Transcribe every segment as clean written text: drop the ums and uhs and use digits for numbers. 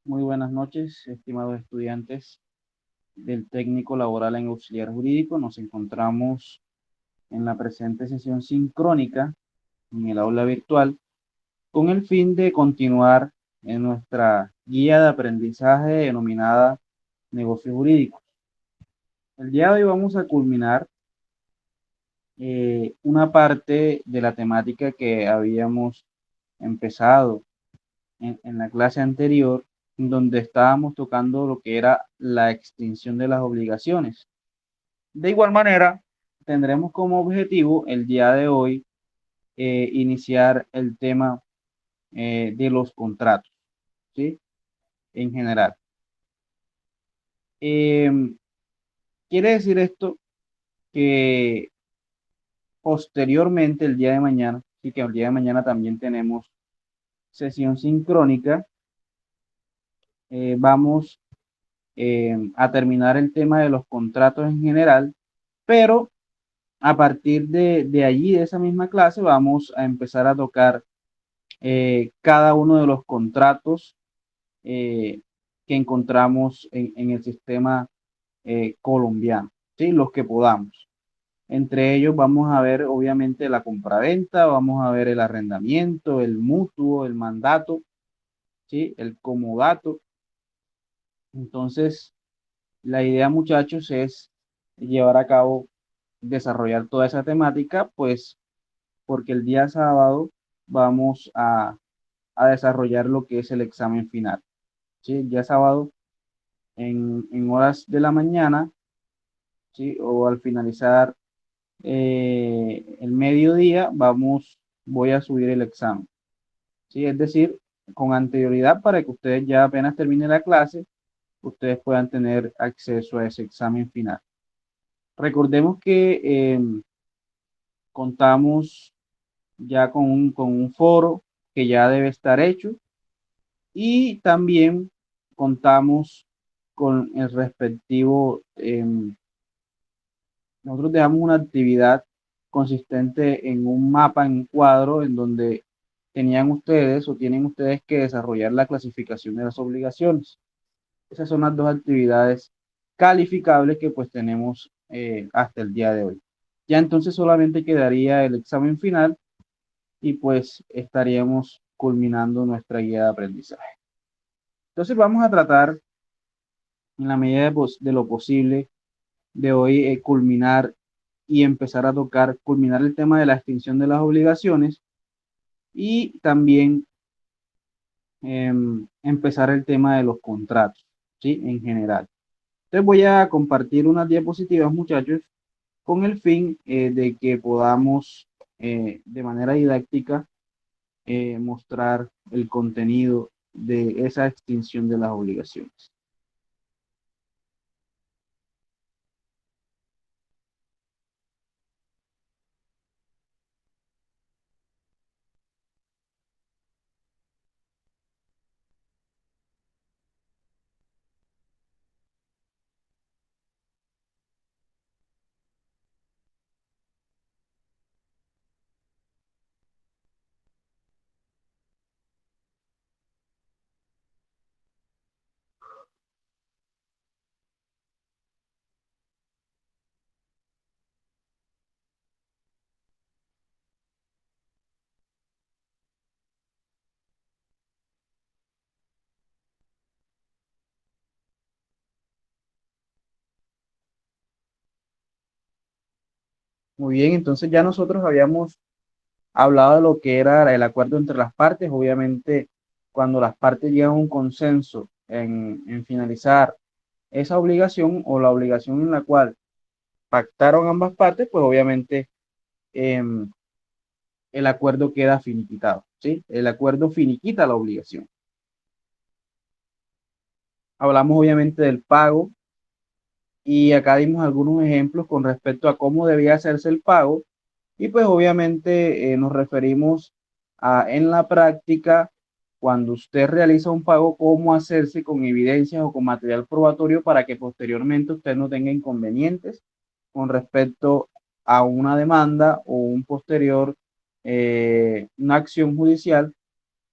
Muy buenas noches, estimados estudiantes del técnico laboral en auxiliar jurídico. Nos encontramos en la presente sesión sincrónica en el aula virtual con el fin de continuar en nuestra guía de aprendizaje denominada Negocios Jurídicos. El día de hoy vamos a culminar una parte de la temática que habíamos empezado en la clase anterior, donde estábamos tocando lo que era la extinción de las obligaciones. De igual manera, tendremos como objetivo el día de hoy iniciar el tema de los contratos, ¿sí? En general. Em, Quiere decir esto que posteriormente, el día de mañana, y que el día de mañana también tenemos sesión sincrónica, vamos a terminar el tema de los contratos en general, pero a partir de allí, de esa misma clase, vamos a empezar a tocar cada uno de los contratos eh, que encontramos en el sistema colombiano, ¿sí? Los que podamos. Entre ellos vamos a ver, obviamente, la compraventa, vamos a ver el arrendamiento, el mutuo, el mandato, ¿sí? El comodato. Entonces, la idea, muchachos, es llevar a cabo, desarrollar toda esa temática, pues porque el día sábado vamos a desarrollar lo que es el examen final. ¿Sí? El día sábado en horas de la mañana, ¿sí? O al finalizar el mediodía, voy a subir el examen. ¿Sí? Es decir, con anterioridad para que ustedes ya apenas termine la clase, ustedes puedan tener acceso a ese examen final. Recordemos que contamos ya con un foro que ya debe estar hecho y también contamos con el respectivo, nosotros dejamos una actividad consistente en un mapa, en un cuadro, en donde tenían ustedes o tienen ustedes que desarrollar la clasificación de las obligaciones. Esas son las dos actividades calificables que pues tenemos hasta el día de hoy. Ya entonces solamente quedaría el examen final y pues estaríamos culminando nuestra guía de aprendizaje. Entonces vamos a tratar en la medida de lo posible de hoy culminar y empezar a tocar, culminar el tema de la extinción de las obligaciones y también empezar el tema de los contratos, ¿sí? En general. Entonces voy a compartir unas diapositivas, muchachos, con el fin de que podamos de manera didáctica mostrar el contenido de esa extinción de las obligaciones. Muy bien, entonces ya nosotros habíamos hablado de lo que era el acuerdo entre las partes. Obviamente, cuando las partes llegan a un consenso en finalizar esa obligación o la obligación en la cual pactaron ambas partes, pues obviamente em, el acuerdo queda finiquitado, ¿sí? El acuerdo finiquita la obligación. Hablamos obviamente del pago y acá dimos algunos ejemplos con respecto a cómo debía hacerse el pago y pues obviamente nos referimos a en la práctica cuando usted realiza un pago, cómo hacerse con evidencias o con material probatorio para que posteriormente usted no tenga inconvenientes con respecto a una demanda o un posterior, una acción judicial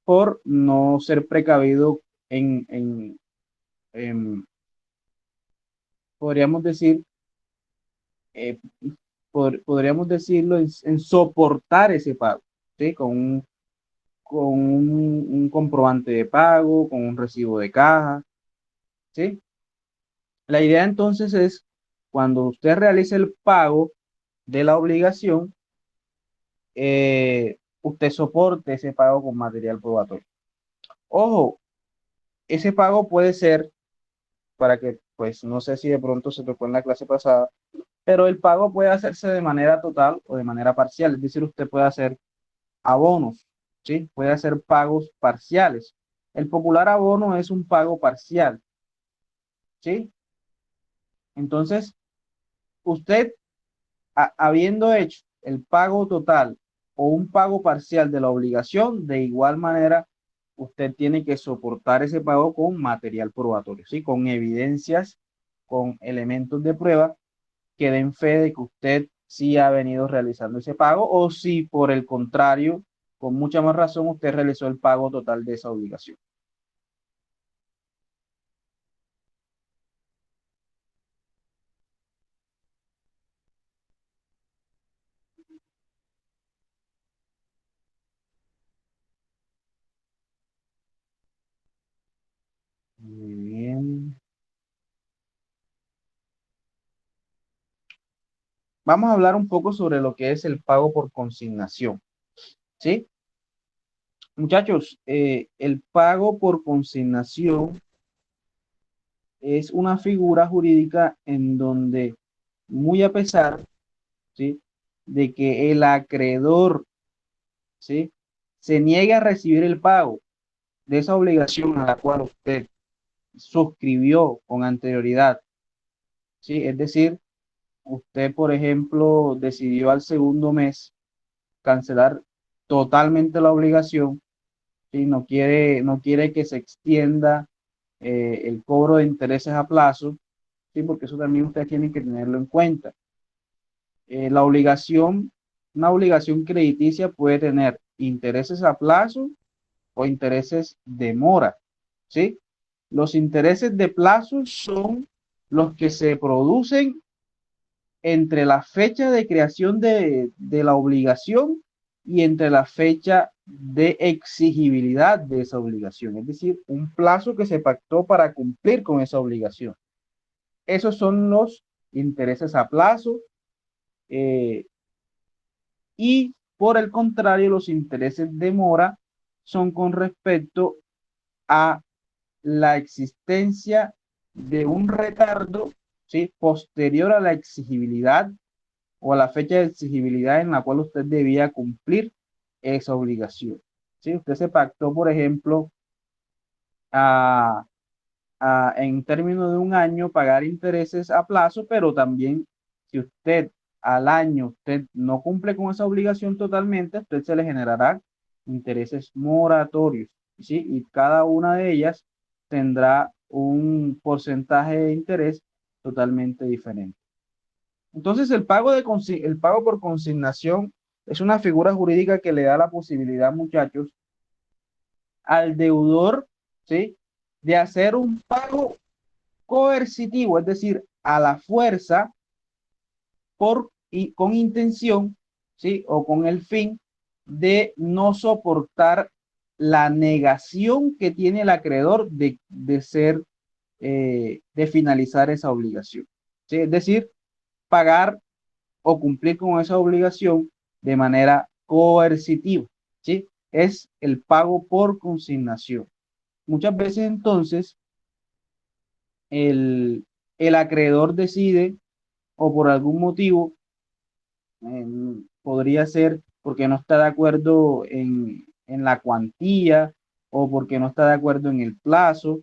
por no ser precavido en, en, en, podríamos decir, eh, podríamos decirlo, en soportar ese pago, ¿sí? Un comprobante de pago, con un recibo de caja, ¿sí? La idea entonces es, cuando usted realice el pago de la obligación, usted soporte ese pago con material probatorio. Ojo, ese pago puede ser, para que, pues, no sé si de pronto se tocó en la clase pasada, pero el pago puede hacerse de manera total o de manera parcial, es decir, usted puede hacer abonos, ¿sí? Puede hacer pagos parciales. El popular abono es un pago parcial, ¿sí? Entonces, usted, habiendo hecho el pago total o un pago parcial de la obligación, de igual manera, usted tiene que soportar ese pago con material probatorio, ¿sí? Con evidencias, con elementos de prueba que den fe de que usted sí ha venido realizando ese pago, o si por el contrario, con mucha más razón, usted realizó el pago total de esa obligación. Muy bien. Vamos a hablar un poco sobre lo que es el pago por consignación, ¿sí? Muchachos, el pago por consignación es una figura jurídica en donde, muy a pesar, ¿sí?, de que el acreedor, ¿sí?, se niegue a recibir el pago de esa obligación a la cual usted suscribió con anterioridad, ¿sí? Es decir, usted, por ejemplo, decidió al segundo mes cancelar totalmente la obligación, ¿sí? No quiere que se extienda el cobro de intereses a plazo, ¿sí? Porque eso también usted tiene que tenerlo en cuenta. La obligación, una obligación crediticia puede tener intereses a plazo o intereses de mora, ¿sí? Los intereses de plazo son los que se producen entre la fecha de creación de la obligación y entre la fecha de exigibilidad de esa obligación, es decir, un plazo que se pactó para cumplir con esa obligación. Esos son los intereses a plazo, eh, y por el contrario, los intereses de mora son con respecto a la existencia de un retardo, ¿sí?, posterior a la exigibilidad o a la fecha de exigibilidad en la cual usted debía cumplir esa obligación. ¿Sí? Usted se pactó, por ejemplo, a, en términos de un año pagar intereses a plazo, pero también, si usted al año usted no cumple con esa obligación totalmente, a usted se le generará intereses moratorios, ¿sí? Y cada una de ellas tendrá un porcentaje de interés totalmente diferente. Entonces, el pago por consignación es una figura jurídica que le da la posibilidad, muchachos, al deudor, ¿sí?, de hacer un pago coercitivo, es decir, a la fuerza, y con intención, ¿sí?, o con el fin de no soportar la negación que tiene el acreedor de finalizar esa obligación, ¿sí? Es decir, pagar o cumplir con esa obligación de manera coercitiva, ¿sí? Es el pago por consignación. Muchas veces entonces el, el acreedor decide, o por algún motivo, podría ser porque no está de acuerdo en la cuantía, o porque no está de acuerdo en el plazo,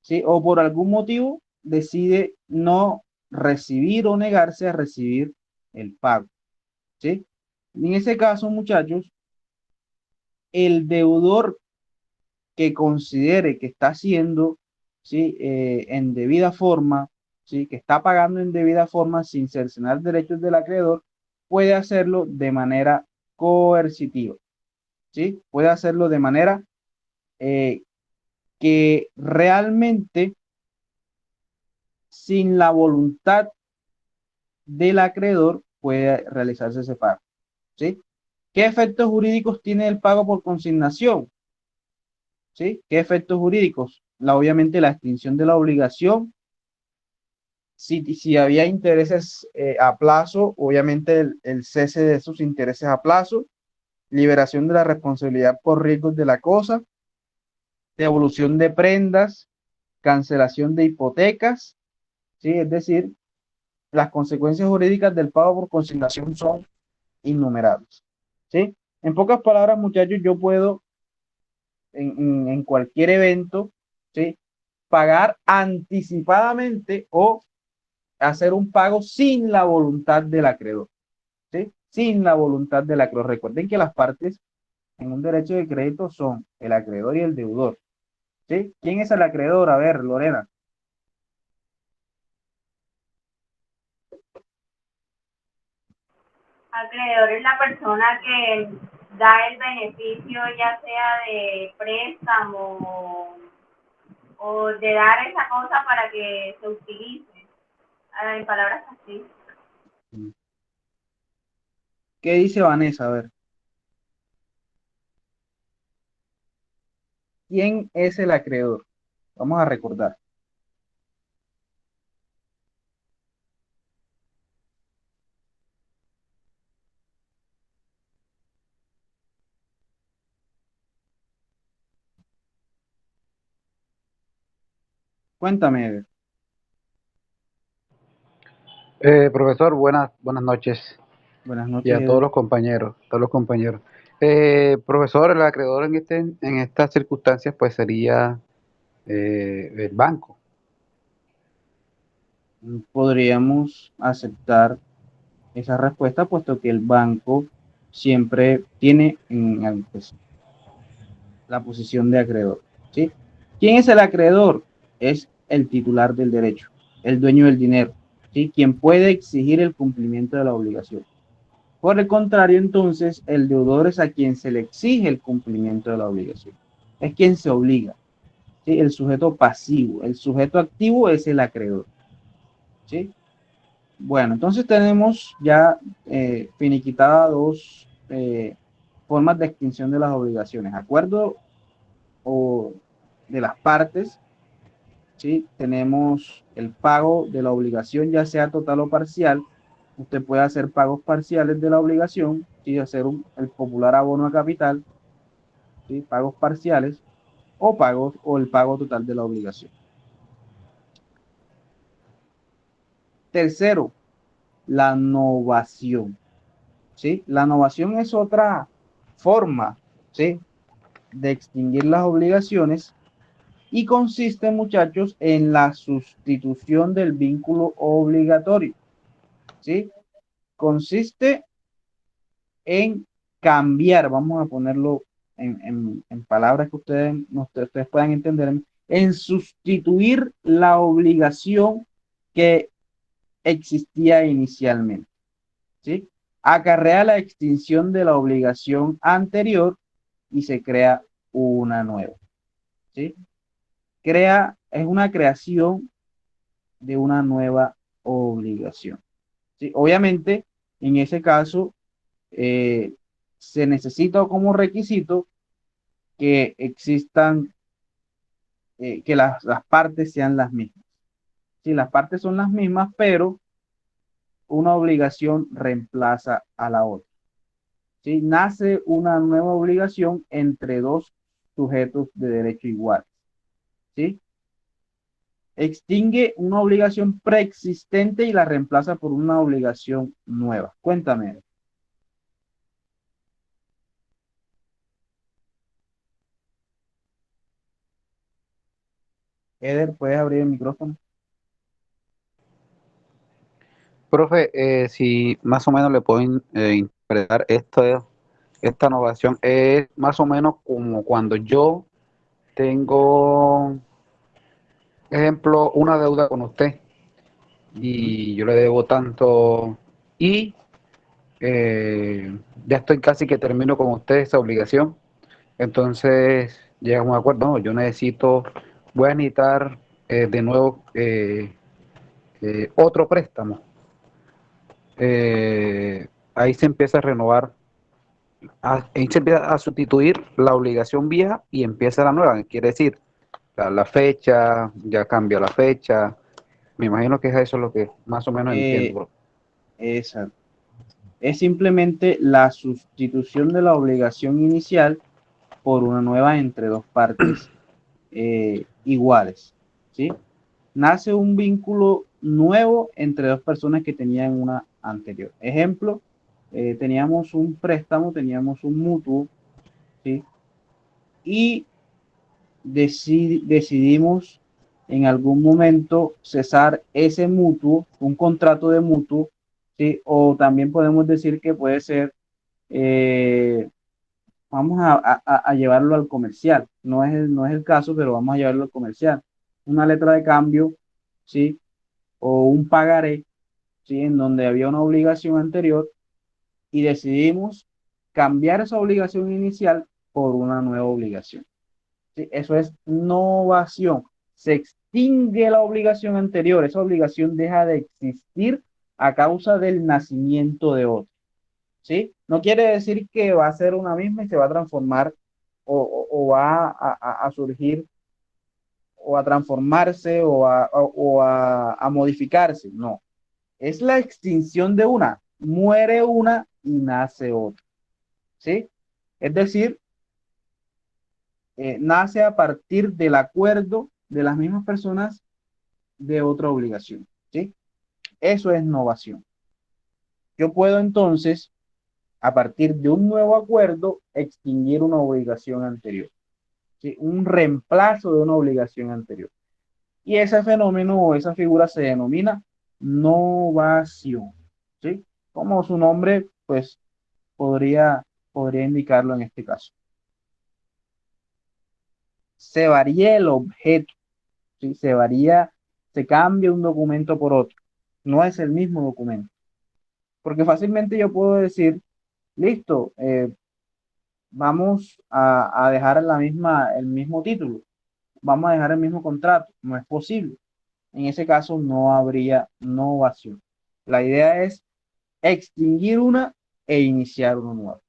¿sí?, o por algún motivo decide no recibir o negarse a recibir el pago, ¿sí? En ese caso, muchachos, el deudor que considere que está haciendo, ¿sí?, en debida forma, ¿sí?, que está pagando en debida forma sin cercenar derechos del acreedor, puede hacerlo de manera coercitiva, ¿sí? Puede hacerlo de manera que realmente sin la voluntad del acreedor puede realizarse ese pago, ¿sí? ¿Qué efectos jurídicos tiene el pago por consignación? ¿Sí? ¿Qué efectos jurídicos? Obviamente la extinción de la obligación. Si había intereses a plazo, obviamente el cese de esos intereses a plazo, liberación de la responsabilidad por riesgos de la cosa, devolución de prendas, cancelación de hipotecas, ¿sí? Es decir, las consecuencias jurídicas del pago por consignación son innumerables, ¿sí? En pocas palabras, muchachos, yo puedo en cualquier evento, ¿sí? Pagar anticipadamente o hacer un pago sin la voluntad del acreedor, ¿sí? Sin la voluntad del acreedor. Recuerden que las partes en un derecho de crédito son el acreedor y el deudor, ¿sí? ¿Quién es el acreedor? A ver, Lorena. Acreedor es la persona que da el beneficio, ya sea de préstamo o de dar esa cosa para que se utilice. En palabras así. ¿Qué dice Vanessa? A ver, ¿quién es el acreedor? Vamos a recordar. Cuéntame, Eder. Profesor, buenas noches Buenas y noches, a todos Eder. los compañeros, Profesor, el acreedor en estas circunstancias pues sería el banco. Podríamos aceptar esa respuesta, puesto que el banco siempre tiene pues, la posición de acreedor, ¿sí? ¿Quién es el acreedor? Es el titular del derecho, el dueño del dinero, ¿sí? Quien puede exigir el cumplimiento de la obligación. Por el contrario, entonces, el deudor es a quien se le exige el cumplimiento de la obligación. Es quien se obliga, ¿sí? El sujeto pasivo. El sujeto activo es el acreedor, ¿sí? Bueno, entonces tenemos ya finiquitada dos formas de extinción de las obligaciones. Acuerdo o de las partes, ¿sí? Tenemos el pago de la obligación, ya sea total o parcial. Usted puede hacer pagos parciales de la obligación, ¿sí? Hacer el popular abono a capital, ¿sí? Pagos parciales o el pago total de la obligación. Tercero, la novación, ¿sí? La novación es otra forma, ¿sí? De extinguir las obligaciones y consiste, muchachos, en la sustitución del vínculo obligatorio, ¿sí? Consiste en cambiar, vamos a ponerlo en palabras que ustedes puedan entender, en sustituir la obligación que existía inicialmente, ¿sí? Acarrea la extinción de la obligación anterior y se crea una nueva, ¿sí? Es una creación de una nueva obligación, ¿sí? Obviamente, en ese caso, eh, se necesita como requisito que existan, que las partes sean las mismas. Si las partes son las mismas, pero una obligación reemplaza a la otra, ¿sí? Nace una nueva obligación entre dos sujetos de derecho igual, ¿sí? Extingue una obligación preexistente y la reemplaza por una obligación nueva. Cuéntame, Eder, ¿puedes abrir el micrófono? Profe, si más o menos le puedo interpretar esta innovación, es más o menos como cuando yo tengo, ejemplo, una deuda con usted Ujú. y yo le debo tanto y ya estoy casi que termino con usted esa obligación. Entonces, llega a un acuerdo, no, yo necesito, voy a necesitar de nuevo otro préstamo. Ahí se empieza a renovar, ahí se empieza a sustituir la obligación vieja y empieza la nueva. Quiere decir, la fecha, ya cambia la fecha. Me imagino que es eso lo que más o menos entiendo, Eh, bro. esa es simplemente la sustitución de la obligación inicial por una nueva entre dos partes iguales, ¿sí? Nace un vínculo nuevo entre dos personas que tenían una anterior. Ejemplo, teníamos un préstamo, teníamos un mutuo, ¿sí? Y decidimos en algún momento cesar ese mutuo, un contrato de mutuo, ¿sí? O también podemos decir que puede ser, eh, vamos a llevarlo al comercial, no es el caso, pero vamos a llevarlo al comercial. Una letra de cambio, ¿sí? O un pagaré, ¿sí? En donde había una obligación anterior y decidimos cambiar esa obligación inicial por una nueva obligación. ¿Sí? Eso es novación. Se extingue la obligación anterior, esa obligación deja de existir a causa del nacimiento de otro. ¿Sí? No quiere decir que va a ser una misma y se va a transformar o va a surgir o a transformarse o a modificarse. No, es la extinción de una, muere una y nace otra. ¿Sí? Es decir, nace a partir del acuerdo de las mismas personas de otra obligación. ¿Sí? Eso es novación. Yo puedo entonces, a partir de un nuevo acuerdo, extinguir una obligación anterior. ¿Sí? Un reemplazo de una obligación anterior. Y ese fenómeno o esa figura se denomina novación. ¿Sí? Como su nombre, pues, podría indicarlo en este caso. Se varía el objeto, ¿sí? Se cambia un documento por otro. No es el mismo documento. Porque fácilmente yo puedo decir, listo, vamos a dejar el mismo título, vamos a dejar el mismo contrato. No es posible. En ese caso no habría novación. La idea es extinguir una e iniciar una nueva.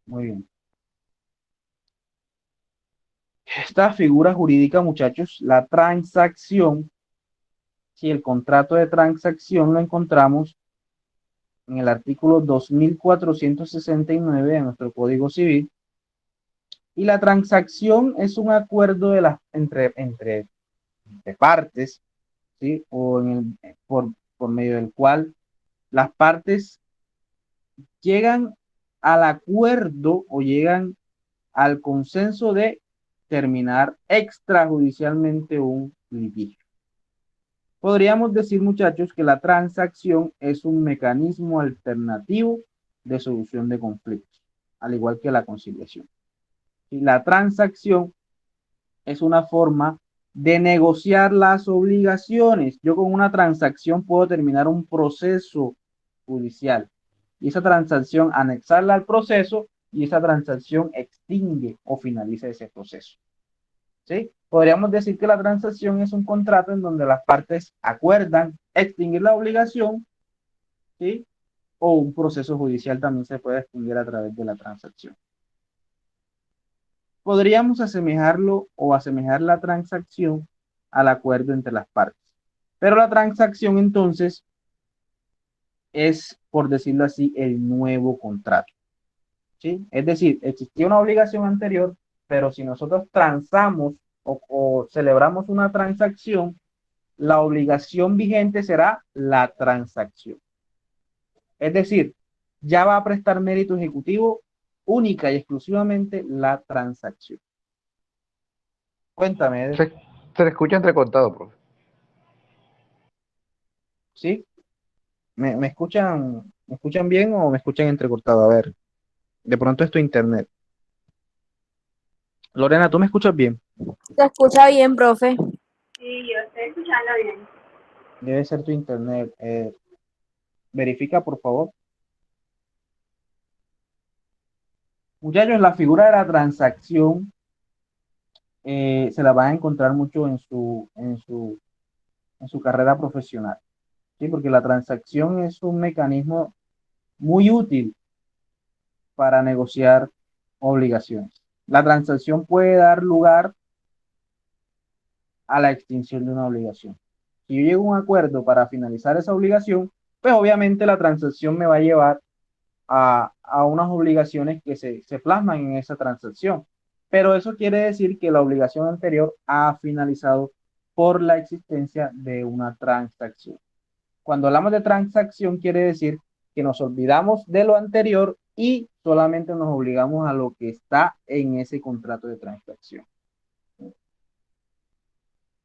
Muy bien. Esta figura jurídica, muchachos, la transacción, si el contrato de transacción lo encontramos en el artículo 2469 de nuestro Código Civil, y la transacción es un acuerdo entre partes, ¿sí? O por medio del cual las partes llegan al acuerdo o llegan al consenso de terminar extrajudicialmente un litigio. Podríamos decir, muchachos, que la transacción es un mecanismo alternativo de solución de conflictos, al igual que la conciliación. Y la transacción es una forma de negociar las obligaciones. Yo con una transacción puedo terminar un proceso judicial y esa transacción anexarla al proceso y esa transacción extingue o finaliza ese proceso. ¿Sí? Podríamos decir que la transacción es un contrato en donde las partes acuerdan extinguir la obligación, ¿sí? O un proceso judicial también se puede extinguir a través de la transacción. Podríamos asemejarlo o asemejar la transacción al acuerdo entre las partes. Pero la transacción entonces es, por decirlo así, el nuevo contrato. ¿Sí? Es decir, existía una obligación anterior, pero si nosotros transamos o celebramos una transacción, la obligación vigente será la transacción. Es decir, ya va a prestar mérito ejecutivo única y exclusivamente la transacción. Cuéntame, Se le escucha entrecortado, profe. ¿sí? ¿Me escuchan bien o me escuchan entrecortado? A ver, de pronto es tu internet. Lorena, ¿tú me escuchas bien? Se escucha bien, profe. Sí, yo estoy escuchando bien. Debe ser tu internet. Verifica, por favor. Muchachos, la figura de la transacción se la van a encontrar mucho en su carrera profesional, ¿sí? Porque la transacción es un mecanismo muy útil para negociar obligaciones. La transacción puede dar lugar a la extinción de una obligación. Si yo llego a un acuerdo para finalizar esa obligación, pues obviamente la transacción me va a llevar a unas obligaciones que se plasman en esa transacción. Pero eso quiere decir que la obligación anterior ha finalizado por la existencia de una transacción. Cuando hablamos de transacción, quiere decir que nos olvidamos de lo anterior y solamente nos obligamos a lo que está en ese contrato de transacción.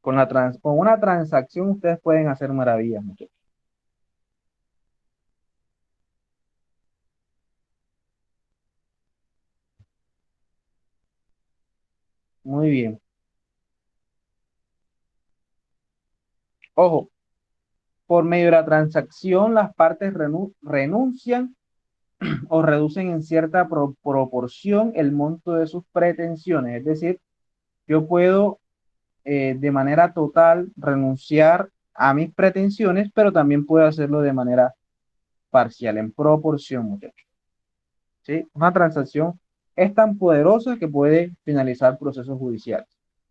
Con una transacción ustedes pueden hacer maravillas, muchachos. Muy bien. Ojo, por medio de la transacción las partes renuncian o reducen en cierta proporción el monto de sus pretensiones. Es decir, yo puedo de manera total renunciar a mis pretensiones, pero también puedo hacerlo de manera parcial, en proporción, muchachos. ¿Sí? Una transacción es tan poderosa que puede finalizar procesos judiciales.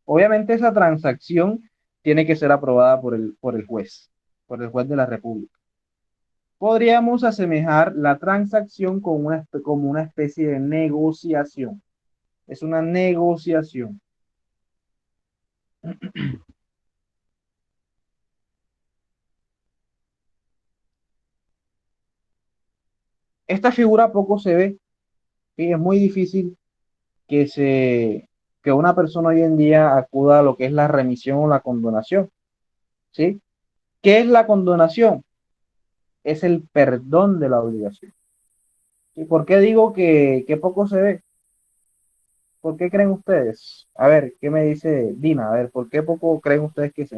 Obviamente esa transacción tiene que ser aprobada por el juez de la República. Podríamos asemejar la transacción con como una especie de negociación. Es una negociación. Esta figura poco se ve, y es muy difícil que que una persona hoy en día acuda a lo que es la remisión o la condonación, ¿sí? ¿Qué es la condonación? Es el perdón de la obligación. ¿Y por qué digo que poco se ve? ¿Por qué creen ustedes? A ver, ¿qué me dice Dina? A ver, ¿por qué poco creen ustedes que se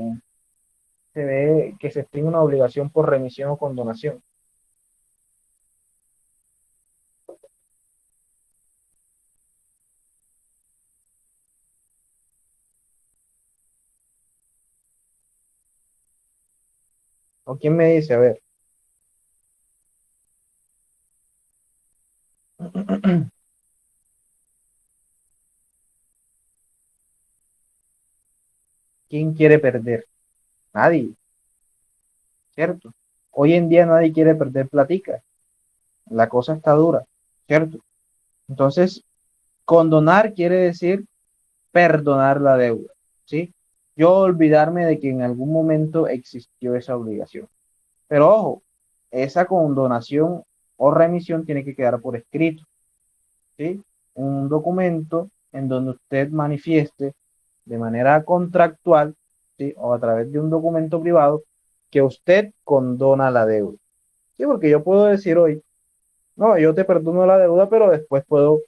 ve que se extingue una obligación por remisión o condonación? ¿O quién me dice? A ver, ¿quién quiere perder? Nadie, ¿cierto? Hoy en día nadie quiere perder platica. La cosa está dura, ¿cierto? Entonces, condonar quiere decir perdonar la deuda, ¿sí? Yo olvidarme de que en algún momento existió esa obligación. Pero ojo, esa condonación o remisión tiene que quedar por escrito, ¿sí? Un documento en donde usted manifieste de manera contractual, ¿sí? O a través de un documento privado que usted condona la deuda. Sí, porque yo puedo decir hoy, no, yo te perdono la deuda, pero después puedo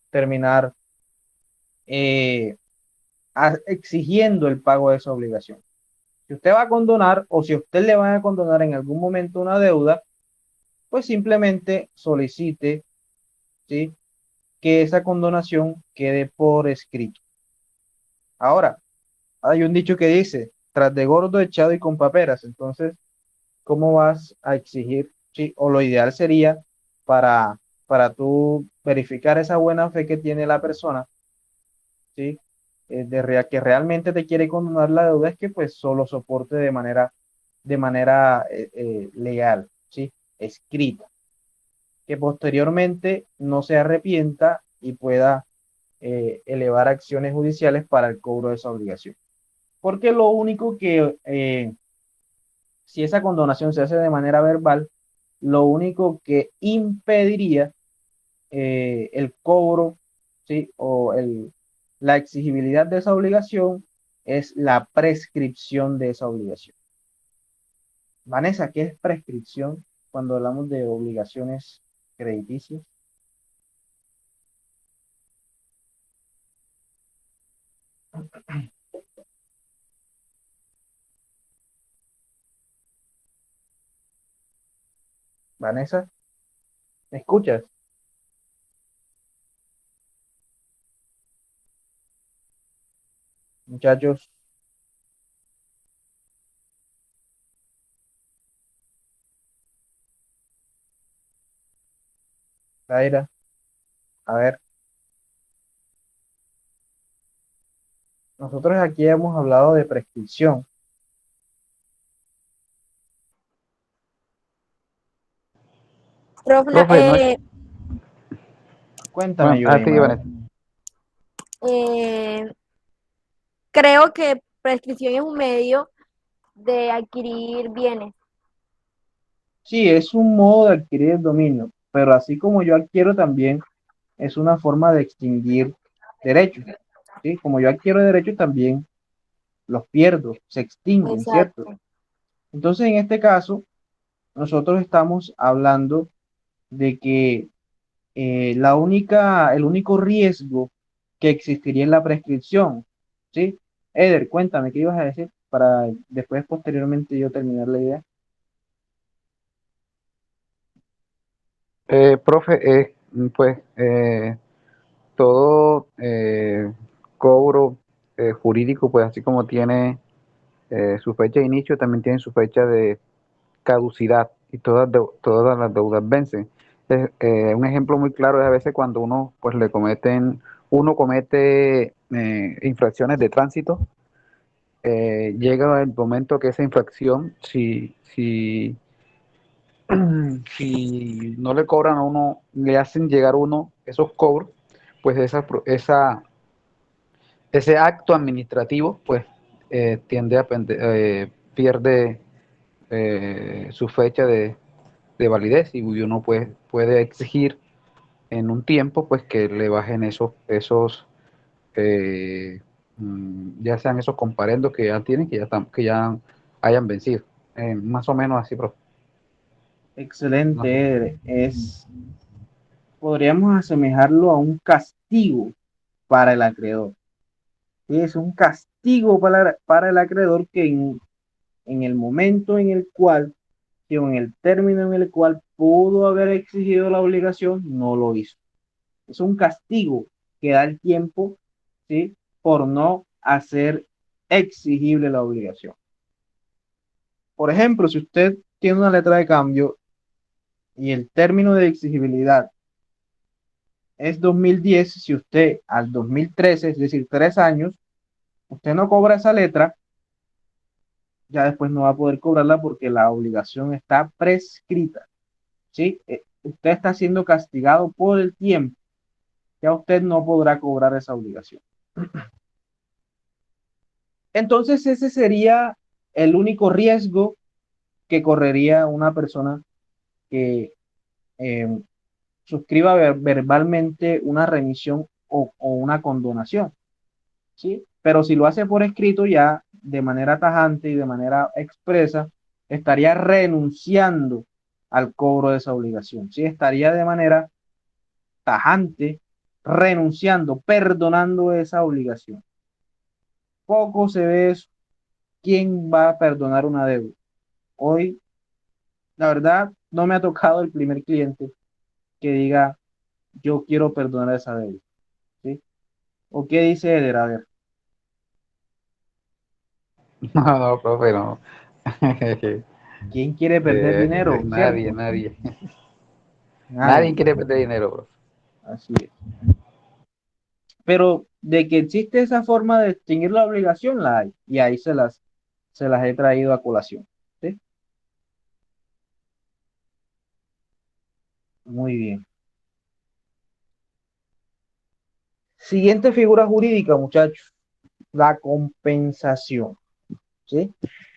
terminar eh, exigiendo el pago de esa obligación. Si usted va a condonar o si a usted le van a condonar en algún momento una deuda, pues simplemente solicite, ¿sí? Que esa condonación quede por escrito. Ahora, hay un dicho que dice, tras de gordo echado y con paperas. Entonces, ¿cómo vas a exigir? Sí, o lo ideal sería para, para tú verificar esa buena fe que tiene la persona, ¿sí? Que realmente te quiere condonar la deuda es que pues solo soporte de manera legal, ¿sí? Escrita, que posteriormente no se arrepienta y pueda elevar acciones judiciales para el cobro de esa obligación. Porque lo único que, si esa condonación se hace de manera verbal, lo único que impediría el cobro, ¿sí? La exigibilidad de esa obligación es la prescripción de esa obligación. Vanessa, ¿qué es prescripción cuando hablamos de obligaciones crediticias? Vanessa, ¿me escuchas? muchachos. Zaira, a ver, nosotros aquí hemos hablado de prescripción. Profe, Profe, no es, Cuéntame, bueno, a ti, Yurima, a ver. Vanessa. eh, creo que prescripción es un medio de adquirir bienes. Sí, es un modo de adquirir el dominio, pero así como yo adquiero también es una forma de extinguir derechos, ¿sí? Como yo adquiero derechos también los pierdo, se extinguen, ¿cierto? Exacto. Entonces, en este caso, nosotros estamos hablando de que el único riesgo que existiría en la prescripción, ¿sí? Eder, cuéntame, ¿qué ibas a decir? Para después, posteriormente, yo terminar la idea. Profe, pues todo cobro jurídico, pues así como tiene su fecha de inicio, también tiene su fecha de caducidad y todas las deudas vencen. Un ejemplo muy claro es a veces cuando uno comete infracciones de tránsito, llega el momento que esa infracción, si no le cobran a uno, le hacen llegar a uno esos cobros, pues ese acto administrativo, pues pierde su fecha de validez y uno puede exigir en un tiempo pues que le bajen eh, ya sean esos comparendos que ya tienen, que ya hayan vencido. Más o menos así, profe. Excelente, No sé. Eder. Podríamos asemejarlo a un castigo para el acreedor. ¿Sí? Es un castigo para el acreedor que en el momento en el cual, que en el término en el cual pudo haber exigido la obligación, no lo hizo. Es un castigo que da el tiempo, ¿sí? Por no hacer exigible la obligación. Por ejemplo, si usted tiene una letra de cambio y el término de exigibilidad es 2010, si usted al 2013, es decir, 3 años, usted no cobra esa letra, ya después no va a poder cobrarla porque la obligación está prescrita, ¿sí? Usted está siendo castigado por el tiempo, ya usted no podrá cobrar esa obligación. Entonces ese sería el único riesgo que correría una persona que eh, suscriba verbalmente una remisión o una condonación, ¿sí? Pero si lo hace por escrito ya de manera tajante y de manera expresa, estaría renunciando al cobro de esa obligación, ¿sí? Estaría de manera tajante renunciando, perdonando esa obligación. Poco se ve eso. ¿Quién va a perdonar una deuda? Hoy, la verdad, no me ha tocado el primer cliente que diga, yo quiero perdonar esa deuda, ¿sí? ¿O qué dice Eder? A ver, No, no, profe, no. ¿quién quiere perder dinero? Nadie, ¿Cierto? nadie. Nadie Nadie. quiere perder dinero, profe. Así es. Pero de que existe esa forma de extinguir la obligación, la hay. Y ahí se las he traído a colación, ¿sí? Muy bien. Siguiente figura jurídica, muchachos. La compensación, ¿sí?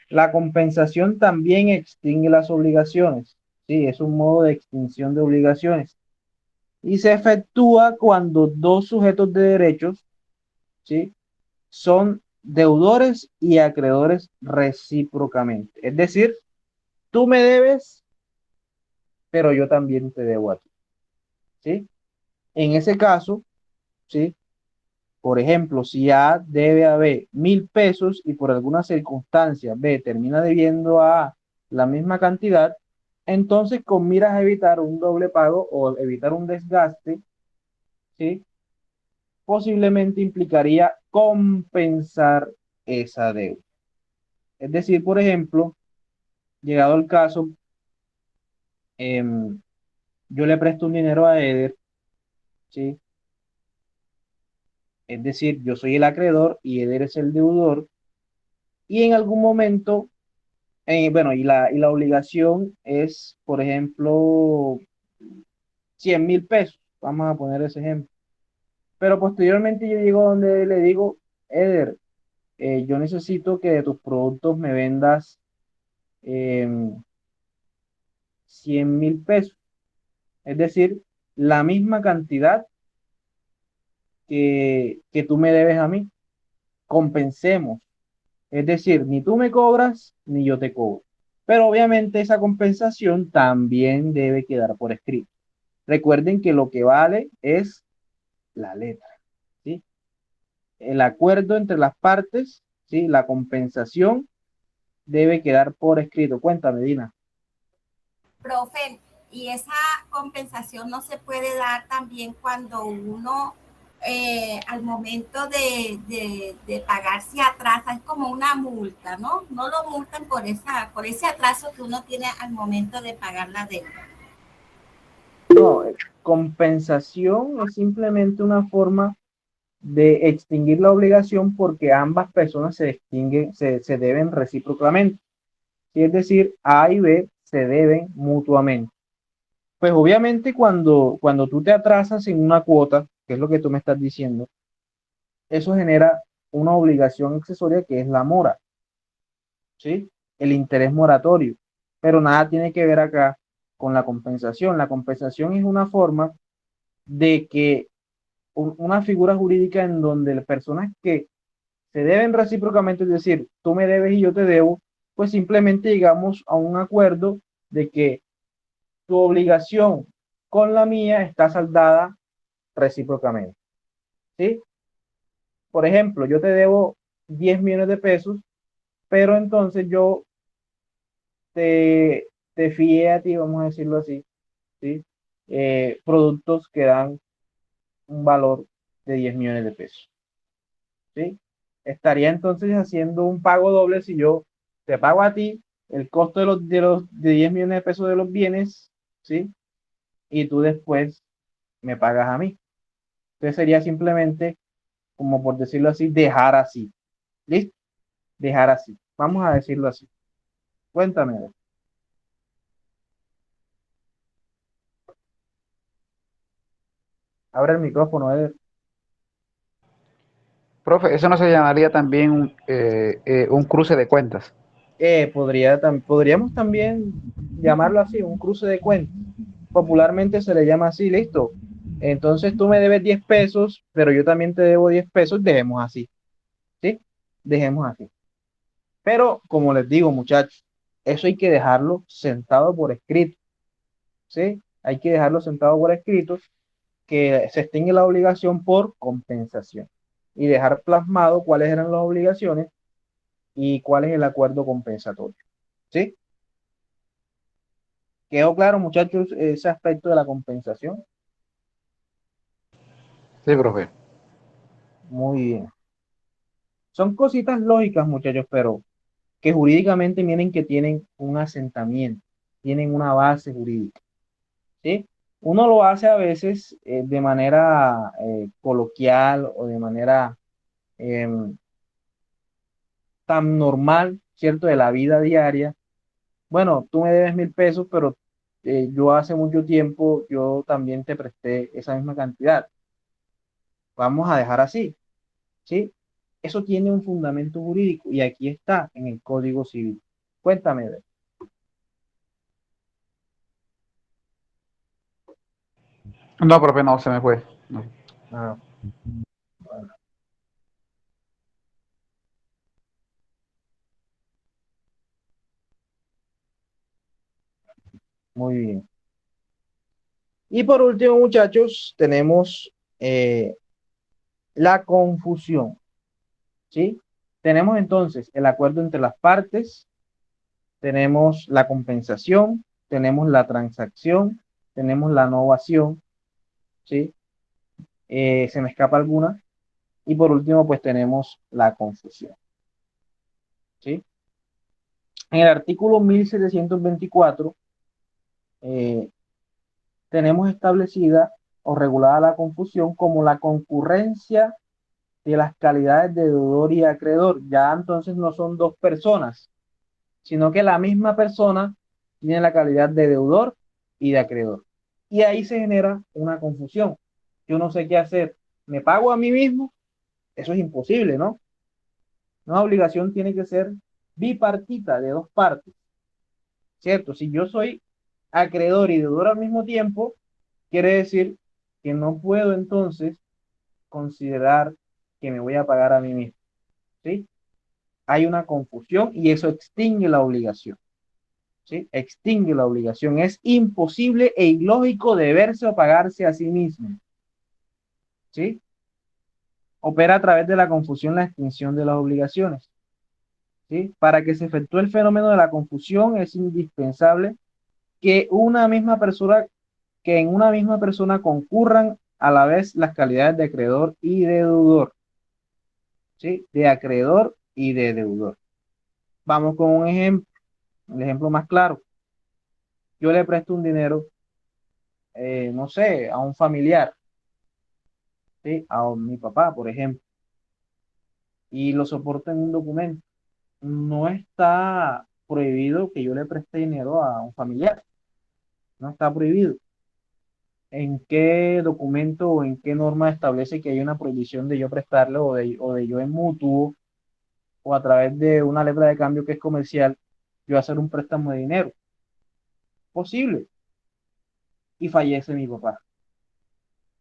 La compensación también extingue las obligaciones, ¿sí? Es un modo de extinción de obligaciones. Y se efectúa cuando dos sujetos de derechos, ¿sí? Son deudores y acreedores recíprocamente. Es decir, tú me debes, pero yo también te debo a ti, ¿sí? En ese caso, ¿sí? Por ejemplo, si A debe a B 1.000 pesos y por alguna circunstancia B termina debiendo a A la misma cantidad, entonces con miras a evitar un doble pago o evitar un desgaste, ¿sí? Posiblemente implicaría compensar esa deuda. Es decir, por ejemplo, llegado el caso, yo le presto un dinero a Eder, ¿sí? Es decir, yo soy el acreedor y Eder es el deudor, y en algún momento, bueno, y la obligación es, por ejemplo, 100.000 pesos, vamos a poner ese ejemplo. Pero posteriormente yo llego donde le digo, Eder, yo necesito que de tus productos me vendas em, 100.000 pesos, es decir, la misma cantidad que tú me debes a mí, compensemos. Es decir, ni tú me cobras, ni yo te cobro. Pero obviamente esa compensación también debe quedar por escrito. Recuerden que lo que vale es la letra, ¿sí? El acuerdo entre las partes, ¿sí? La compensación debe quedar por escrito. Cuéntame, Dina. Profe, y esa compensación no se puede dar también cuando uno al momento de pagar se atrasa, es como una multa, ¿no? No lo multan por ese atraso que uno tiene al momento de pagar la deuda. No, compensación es simplemente una forma de extinguir la obligación porque ambas personas se extinguen, se deben recíprocamente. ¿Sí? Es decir, A y B se deben mutuamente. Pues obviamente cuando tú te atrasas en una cuota, que es lo que tú me estás diciendo, eso genera una obligación accesoria que es la mora, ¿sí? El interés moratorio. Pero nada tiene que ver acá con la compensación. La compensación es una forma de que una figura jurídica en donde las personas que se deben recíprocamente, es decir, tú me debes y yo te debo, pues simplemente llegamos a un acuerdo de que tu obligación con la mía está saldada recíprocamente, ¿sí? Por ejemplo, yo te debo 10 millones de pesos, pero entonces yo te fié a ti, vamos a decirlo así, ¿sí? Productos que dan un valor de 10 millones de pesos, ¿sí? Estaría entonces haciendo un pago doble si yo te pago a ti el costo de 10 millones de pesos de los bienes, ¿sí? Y tú después me pagas a mí. Entonces sería simplemente, como por decirlo así, dejar así. ¿Listo? Dejar así. Vamos a decirlo así. Cuéntame. Abre el micrófono, Eder. Profe, eso no se llamaría también un cruce de cuentas. Podríamos también llamarlo así, un cruce de cuentas. Popularmente se le llama así, listo. Entonces tú me debes 10 pesos, pero yo también te debo 10 pesos, dejemos así, ¿sí? Dejemos así. Pero como les digo, muchachos, eso hay que dejarlo sentado por escrito, ¿sí? Hay que dejarlo sentado por escrito, que se extingue la obligación por compensación y dejar plasmado cuáles eran las obligaciones y cuál es el acuerdo compensatorio, ¿sí? ¿Quedó claro, muchachos, ese aspecto de la compensación? Sí, profe. Muy bien. Son cositas lógicas, muchachos, pero que jurídicamente miren que tienen un asentamiento, tienen una base jurídica, ¿sí? Uno lo hace a veces de manera coloquial o de manera em, tan normal, ¿cierto? De la vida diaria. Bueno, tú me debes 1.000 pesos, pero yo hace mucho tiempo yo también te presté esa misma cantidad. Vamos a dejar así, ¿sí? Eso tiene un fundamento jurídico y aquí está en el Código Civil. Cuéntame, Eder. No, profe, no, se me fue. No. Ah, bueno, muy bien. Y por último, muchachos, tenemos la confusión, ¿sí? Tenemos entonces el acuerdo entre las partes, tenemos la compensación, tenemos la transacción, tenemos la novación, ¿sí? ¿Se me escapa alguna? Y por último, pues tenemos la confusión. ¿Sí? En el artículo 1724 tenemos establecida o regulada la confusión como la concurrencia de las calidades de deudor y acreedor. Ya entonces no son dos personas, sino que la misma persona tiene la calidad de deudor y de acreedor. Y ahí se genera una confusión. Yo no sé qué hacer. ¿Me pago a mí mismo? Eso es imposible, ¿no? Una obligación tiene que ser bipartita, de dos partes, ¿cierto? Si yo soy acreedor y deudor al mismo tiempo, quiere decir que no puedo entonces considerar que me voy a pagar a mí mismo, ¿sí? Hay una confusión y eso extingue la obligación, ¿sí? Extingue la obligación. Es imposible e ilógico deberse o pagarse a sí mismo, ¿sí? Opera a través de la confusión la extinción de las obligaciones, ¿sí? Para que se efectúe el fenómeno de la confusión es indispensable que en una misma persona concurran a la vez las calidades de acreedor y de deudor, ¿sí? De acreedor y de deudor. Vamos con un ejemplo, el ejemplo más claro. Yo le presto un dinero, no sé, a un familiar, ¿sí? A mi papá, por ejemplo, y lo soporto en un documento. No está prohibido que yo le preste dinero a un familiar, no está prohibido. ¿En qué documento o en qué norma establece que hay una prohibición de yo prestarle o de yo en mutuo o a través de una letra de cambio que es comercial, yo hacer un préstamo de dinero? Posible. Y fallece mi papá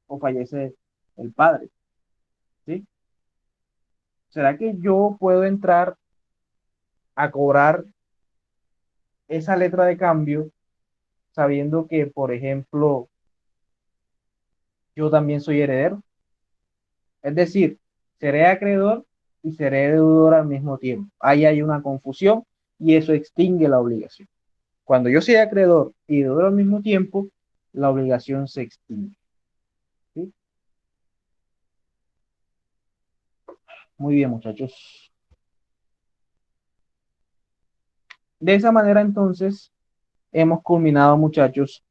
o fallece el padre, ¿sí? ¿Será que yo puedo entrar a cobrar esa letra de cambio sabiendo que, por ejemplo, yo también soy heredero? Es decir, seré acreedor y seré deudor al mismo tiempo. Ahí hay una confusión y eso extingue la obligación. Cuando yo soy acreedor y deudor al mismo tiempo, la obligación se extingue, ¿sí? Muy bien, muchachos. De esa manera, entonces, hemos culminado, muchachos,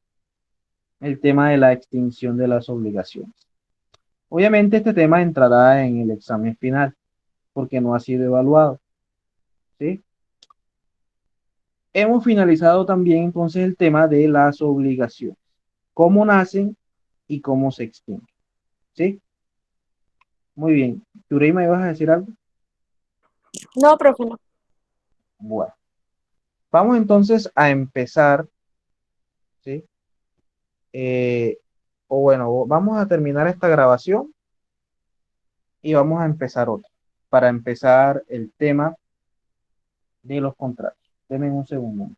el tema de la extinción de las obligaciones. Obviamente, este tema entrará en el examen final porque no ha sido evaluado, ¿sí? Hemos finalizado también entonces el tema de las obligaciones, cómo nacen y cómo se extinguen, ¿sí? Muy bien. Yureima, ¿ibas a decir algo? No, profe, no. Bueno, vamos entonces a empezar, ¿sí? O bueno, vamos a terminar esta grabación y vamos a empezar otra, para empezar el tema de los contratos. Denme un segundo.